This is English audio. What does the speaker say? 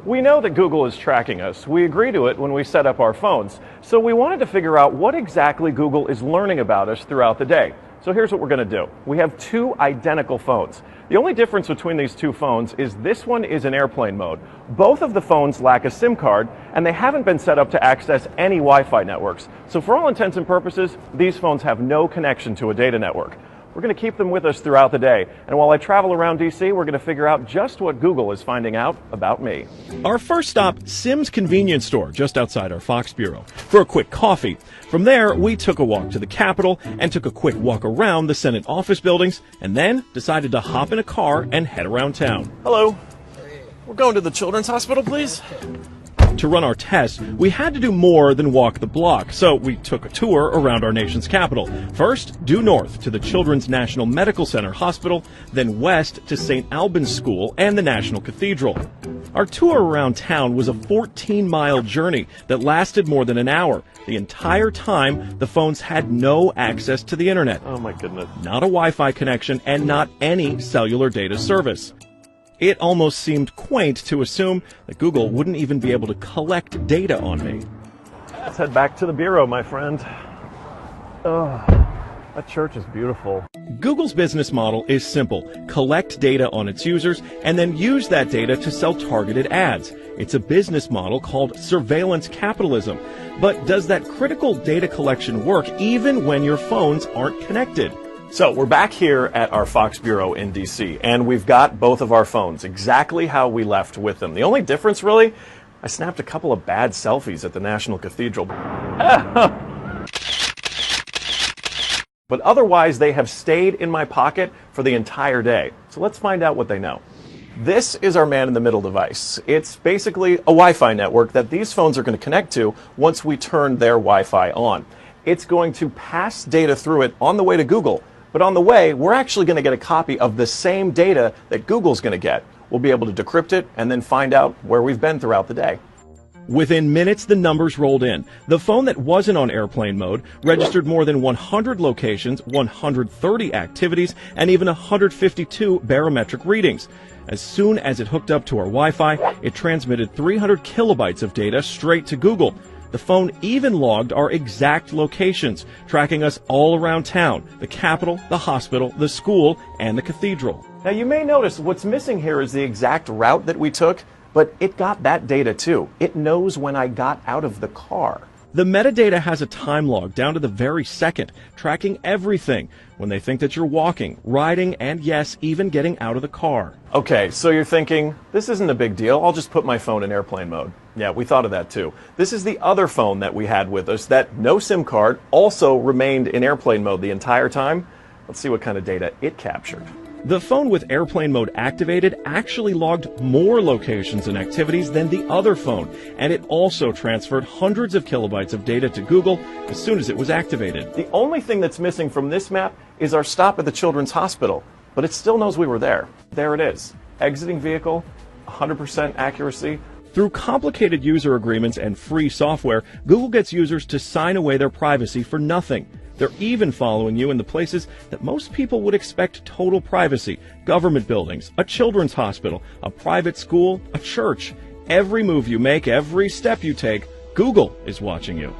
We know that Google is tracking us. We agree to it when we set up our phones. So we wanted to figure out what exactly Google is learning about us throughout the day. So here's what we're going to do. We have two identical phones. The only difference between these two phones is this one is in airplane mode. Both of the phones lack a SIM card, and they haven't been set up to access any Wi-Fi networks. So for all intents and purposes, these phones have no connection to a data network. We're going to keep them with us throughout the day. And while I travel around DC, we're going to figure out just what Google is finding out about me. Our first stop, Sim's Convenience Store, just outside our Fox bureau, for a quick coffee. From there, we took a walk to the Capitol and took a quick walk around the Senate office buildings, and then decided to hop in a car and head around town. Hello. We're going to the Children's Hospital, please. To run our test, we had to do more than walk the block, so we took a tour around our nation's capital. First, due north to the Children's National Medical Center Hospital, then west to St. Albans School and the National Cathedral. Our tour around town was a 14-mile journey that lasted more than an hour. The entire time, the phones had no access to the internet. Oh my goodness. Not a Wi-Fi connection and not any cellular data service. It almost seemed quaint to assume that Google wouldn't even be able to collect data on me. Let's head back to the bureau, my friend. Oh, that church is beautiful. Google's business model is simple. Collect data on its users and then use that data to sell targeted ads. It's a business model called surveillance capitalism. But does that critical data collection work even when your phones aren't connected? So we're back here at our Fox Bureau in DC, and we've got both of our phones exactly how we left with them. The only difference, really, I snapped a couple of bad selfies at the National Cathedral. But otherwise, they have stayed in my pocket for the entire day. So let's find out what they know. This is our man-in-the-middle device. It's basically a Wi-Fi network that these phones are going to connect to once we turn their Wi-Fi on. It's going to pass data through it on the way to Google. But on the way, we're actually going to get a copy of the same data that Google's going to get. We'll be able to decrypt it and then find out where we've been throughout the day. Within minutes, the numbers rolled in. The phone that wasn't on airplane mode registered more than 100 locations, 130 activities, and even 152 barometric readings. As soon as it hooked up to our Wi-Fi, it transmitted 300 kilobytes of data straight to Google. The phone even logged our exact locations, tracking us all around town, the Capitol, the hospital, the school, and the cathedral. Now you may notice what's missing here is the exact route that we took, but it got that data too. It knows when I got out of the car. The metadata has a time log down to the very second, tracking everything when they think that you're walking, riding, and yes, even getting out of the car. Okay, so you're thinking, this isn't a big deal. I'll just put my phone in airplane mode. Yeah, we thought of that too. This is the other phone that we had with us that no SIM card also remained in airplane mode the entire time. Let's see what kind of data it captured. The phone with airplane mode activated actually logged more locations and activities than the other phone, and it also transferred hundreds of kilobytes of data to Google as soon as it was activated. The only thing that's missing from this map is our stop at the Children's Hospital, but it still knows we were there. There it is. Exiting vehicle, 100% accuracy. Through complicated user agreements and free software, Google gets users to sign away their privacy for nothing. They're even following you in the places that most people would expect total privacy: government buildings, a children's hospital, a private school, a church. Every move you make, every step you take, Google is watching you.